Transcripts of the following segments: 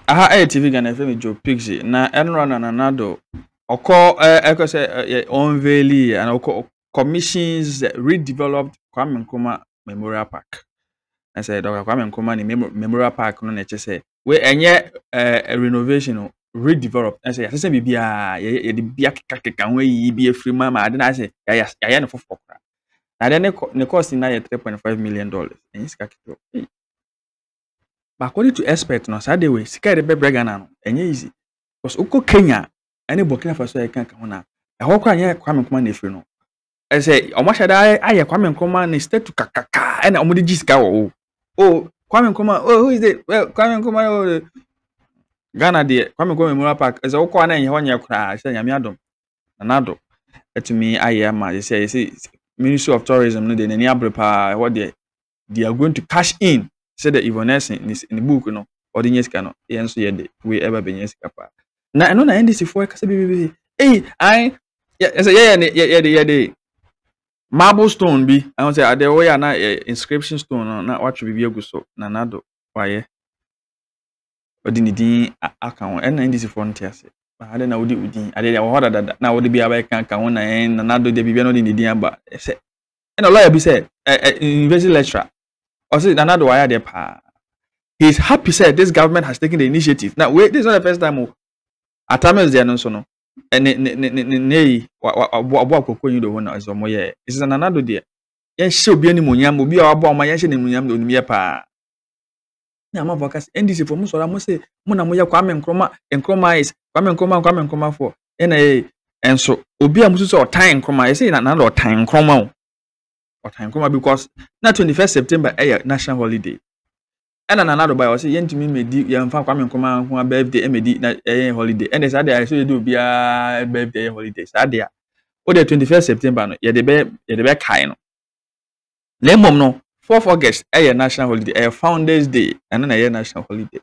aha TV Ghana FM Joe Pixie na Nana Addo oko eko say unveil and oko commissions redeveloped Kwame Nkrumah Memorial Park. I said Dr. Kwame Nkrumah ni Memorial Park no na che say we enye renovation redevelop. I say bibia ye de bia keka ho yi bi afri ma ade na say ya no fofo kra. Na de ne cost na ye $3.5 million. En sika kito. But according to experts, no, say the way, sika de be Ghana no, enye easy. Because uko Kenya, any Burkina Faso e kan ho na. E ho kwa anye Kwame Nkrumah na efiri no. E say, omo shada aye Kwame Nkrumah na state to kakaka, e na omo de gi sika wo. Oh, Kwame Nkrumah, oh, who is it? Well, Kwame Nkrumah, oh, Ghana de Kwame Nkrumah Memorial Park. E say uko na enye ho nya kra, say nyame adom. Nana Addo. Etumi aye ma, they say Ministry of Tourism no de nani abrepa, what they are going to cash in. Say the Ivoness in the book, no, or the yes cano, yes, we ever been yes capa. Now, I know the NDC for baby. Hey, yeah, marble stone be. I want to say, there way na inscription stone, not what should be good so. Nana Addo, why, or the account, and NDC for Tias. I don't know what it I did order that now would be a can count and Nana Addo, the Bibiano in the Diamba. And a lawyer be said, university lecturer. Or say Nana Addo, why are he's happy said this government has taken the initiative. Now wait, this is not the first time Atames there no so no. And ne wa kokon you do one as omo ye. This is Nana Addo there. Yen hye obi ani monyam obi a wabo ma yen hye ne monyam do nim pa. Na ma vokas NDC for mo so ra mo say mo na mo ye Kwame Nkrumah is Kwame Nkrumah for. Enso obi a mo so otan Nkrumah. You say Nana Addo otan Nkrumah. Otan Nkrumah because na 21st September national holiday. And Nana Addo by was yentimi medi yemfa Kwame Nkrumah ho birthday medi na holiday and say dey so do bia birthday holiday say dey o the 21st September no ye de be kai no na mom no 4th August national holiday Founders Day and na national holiday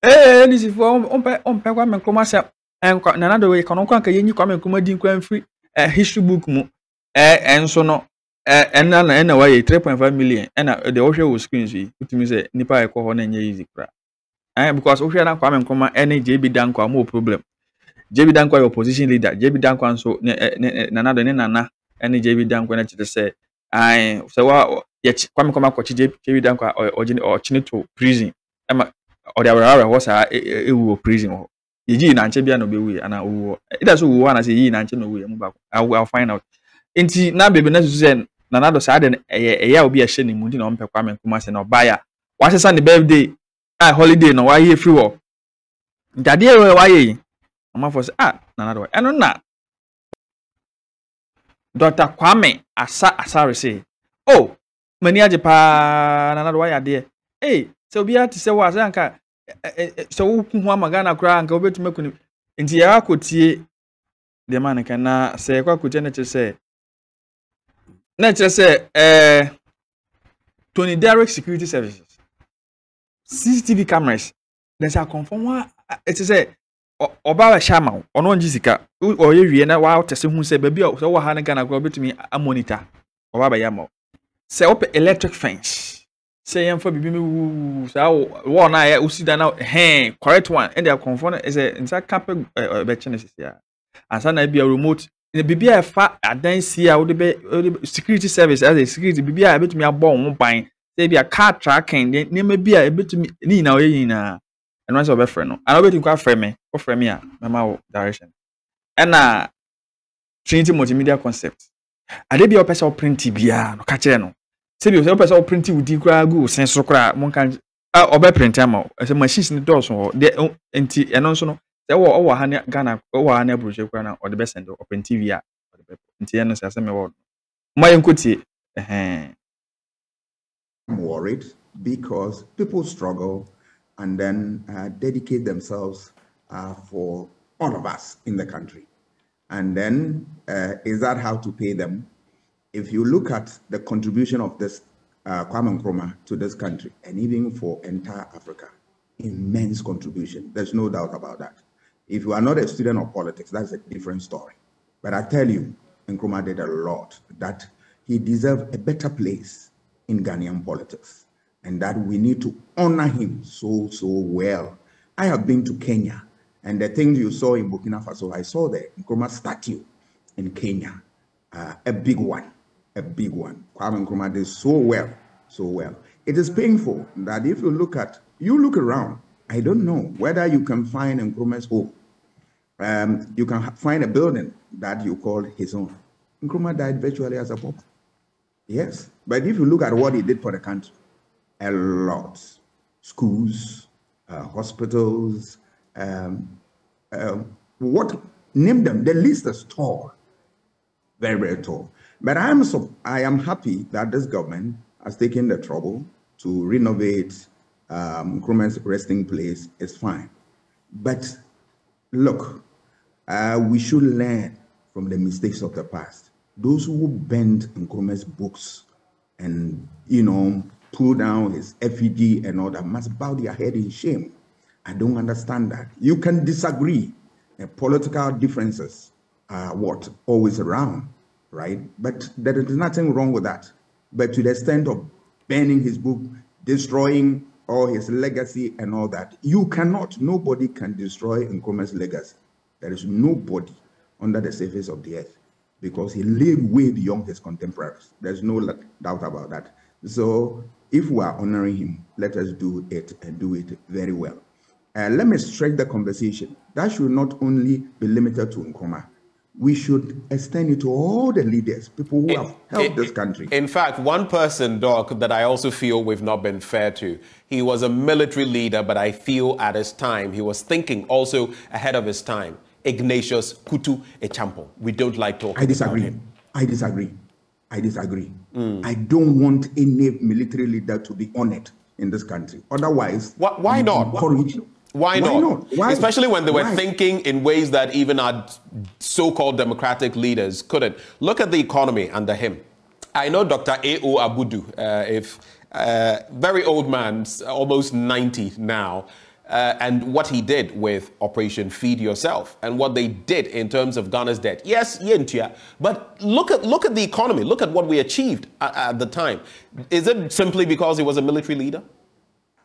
this is for on Kwame Nkrumah say Nana Addo we kono kan ka yenyi Kwame Nkrumah din kwan free history book mu enso no and why 3.5 million and the ocean was screen it means nipa e ko na easy kra because ocean na Kwame Nkrumah any JB Dankwa more problem JB Dankwa your opposition leader JB Dankwa so Nana Addo ne nana any JB Dankwa na chite say so wa Kwame Nkrumah ko JB Dankwa or to prison or there were was a prison ho yi na nche bia no be we ana wo it does wo na say yi na nche no we mu ba I'll find out enti na bebe na susu Nana Addo say den eya obi a hye ne mu ndi na ompe Kwame Nkrumah say na obaya wa sesa ne birthday holiday no wa ye free wo ndade e wa ye mama for say Nana Addo eno na Dr. Kwame Asare say mani age pa Nana Addo wa ya de so obi a ti say wa say anka so wo ku ho amagana kura anka obetuma kunu enti ya akotie de man kan na say kwa kotie na che say Tony Derrick Security Services CCTV cameras there's a confirm it is a oba shama ono njisika o ye wie na wa tese hu se baby so wa ha na Ghana go betumi a monitor oba ba yama say open electric fence say yam for bibi me wu say wo na ya usida na correct one and they confirm is a inside camp be chenesis ya asa na be a remote bibi a fa adansi a wo de security service as a security bibi a betumi abon ho ban say be a car tracking ne ma bi a betumi ni na oye na and once obe frɛ no and obe tin kwa frɛ me o frɛ me a mama wo direction and Trinity multimedia concept ade bi o pesa o print bia no ka kire no say bi o pesa o print wudi kra go senso kra mon kan obe print am say machines ni do so de enti eno so no say wo ha ne Ghana wo ha ne brochure kra na o de be send o print TV a o de be enti eno say me wo mo yenkotie I'm worried because people struggle and then dedicate themselves for all of us in the country. And then is that how to pay them? If you look at the contribution of this Kwame Nkrumah to this country and even for entire Africa, immense contribution. There's no doubt about that. If you are not a student of politics, that's a different story. But I tell you, Nkrumah did a lot, that he deserved a better place in Ghanaian politics, and that we need to honor him so well, I have been to Kenya, and the things you saw in Burkina Faso, I saw the Nkrumah statue in Kenya, a big one. Kwame Nkrumah did so well. It is painful that if you look around, I don't know whether you can find Nkrumah's home. You can find a building that you call his own. Nkrumah died virtually as a pauper. Yes, but if you look at what he did for the country, a lot. Schools, hospitals, name them, the list is tall, very, very tall. But I am happy that this government has taken the trouble to renovate Nkrumah's resting place. It's fine. But look, we should learn from the mistakes of the past. Those who bend Nkrumah's books and, pull down his effigy and all that must bow their head in shame. I don't understand that. You can disagree. Political differences are always around, right? But there is nothing wrong with that. But to the extent of burning his book, destroying all his legacy and all that, nobody can destroy Nkrumah's legacy. There is nobody under the surface of the earth, because he lived way beyond his contemporaries. There's no doubt about that. So if we are honoring him, let us do it and do it very well. Let me stretch the conversation. That should not only be limited to Nkrumah. We should extend it to all the leaders, people who have helped this country. In fact, one person, Doc, that I also feel we've not been fair to, he was a military leader, but I feel at his time, he was thinking also ahead of his time. Ignatius Kutu Echampo. We don't like talking about him. I disagree. I don't want any military leader to be honored in this country. Otherwise, why not? Why not? Especially when they were thinking in ways that even our so-called democratic leaders couldn't. Look at the economy under him. I know Dr. A.O. Abudu, very old man, almost 90 now, and what he did with Operation Feed Yourself and what they did in terms of Ghana's debt. Yes, but look at the economy. Look at what we achieved at the time. Is it simply because he was a military leader?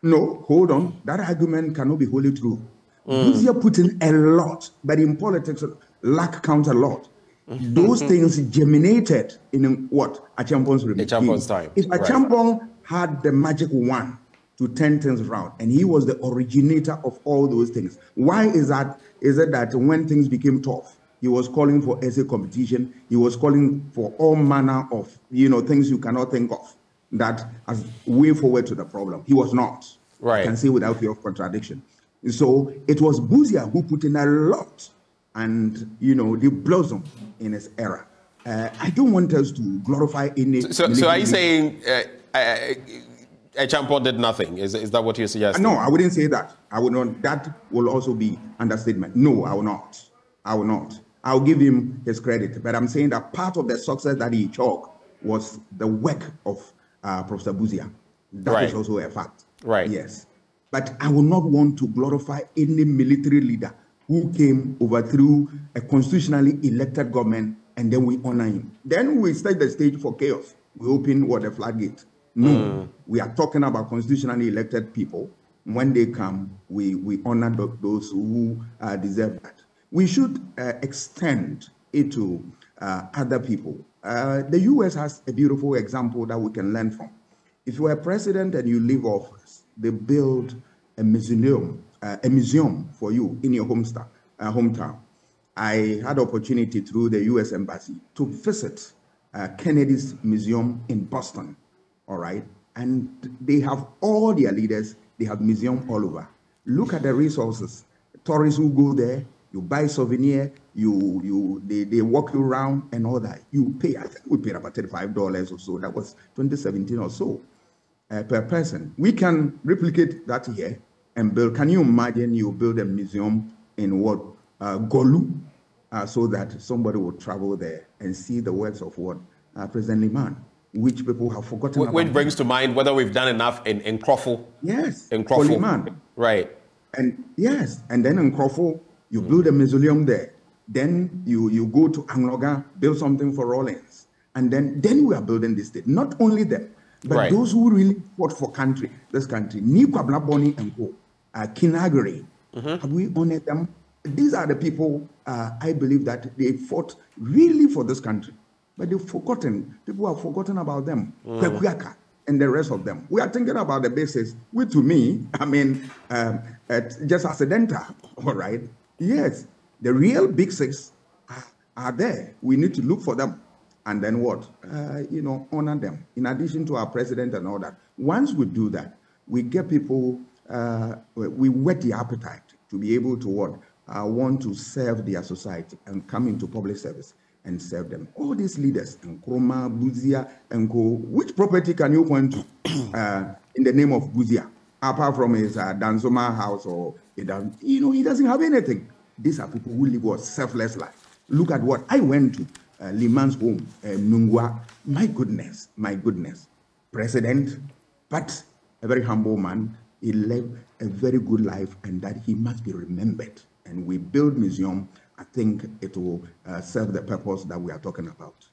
No, hold on. That argument cannot be wholly true. Busia put in a lot, but in politics, luck counts a lot. Those things germinated in what? Achampon's time. If Achampong had the magic wand to turn things around, and he was the originator of all those things. Why is that? Is it that when things became tough, he was calling for essay competition, he was calling for all manner of things you cannot think of that as way forward to the problem? He was not. Right. I can say without fear of contradiction. So it was Busia who put in a lot, and they blossomed in his era. I don't want us to glorify any. So are you saying Echampo did nothing? Is that what you're suggesting? No, I wouldn't say that. I would not. That will also be understatement. No, I will not. I'll give him his credit. But I'm saying that part of the success that he chalked was the work of Professor Busia. That is also a fact. Right. Yes. But I will not want to glorify any military leader who overthrew a constitutionally elected government, and then we honor him. Then we set the stage for chaos. We open the floodgate. No, we are talking about constitutionally elected people. When they come, we honor those who deserve that. We should extend it to other people. The U.S. has a beautiful example that we can learn from. If you are president and you leave office, they build a museum for you in your hometown. I had opportunity through the U.S. Embassy to visit Kennedy's Museum in Boston. All right, and they have all their leaders. They have museums all over. Look at the resources. Tourists who go there, you buy souvenir, they walk you around and all that. You pay. I think we paid about $35 or so. That was 2017 or so per person. We can replicate that here and build. Can you imagine you build a museum in Golu, so that somebody will travel there and see the works of President Liman, which people have forgotten about. Which brings to mind whether we've done enough in Nkrumah. Yes, in Nkrumah. Liman. Right. And yes, and then in Nkrumah, you build a mausoleum there. Then you go to Angloga, build something for Rawlins. And then we are building this state. Not only them, but those who really fought for this country, Nikwa Blaboni and Co, Kinagri, Have we honored them? These are the people, I believe, that they fought really for this country. But they've forgotten. People have forgotten about them. Kwekuyaka and the rest of them. We are thinking about the basics, which to me, I mean, just accidental, all right? Yes, the real big six are there. We need to look for them. And then what? Honor them. In addition to our president and all that. Once we do that, we get people, we whet the appetite to be able to what? Want to serve their society and come into public service and serve them. All these leaders, Nkrumah, Buzia, and which property can you point to in the name of Buzia? Apart from his Danzoma house or, he doesn't have anything. These are people who live a selfless life. Look at what I went to. Liman's home, Nungwa. My goodness. President, but a very humble man. He lived a very good life, and that he must be remembered. And we build museum. I think it will serve the purpose that we are talking about.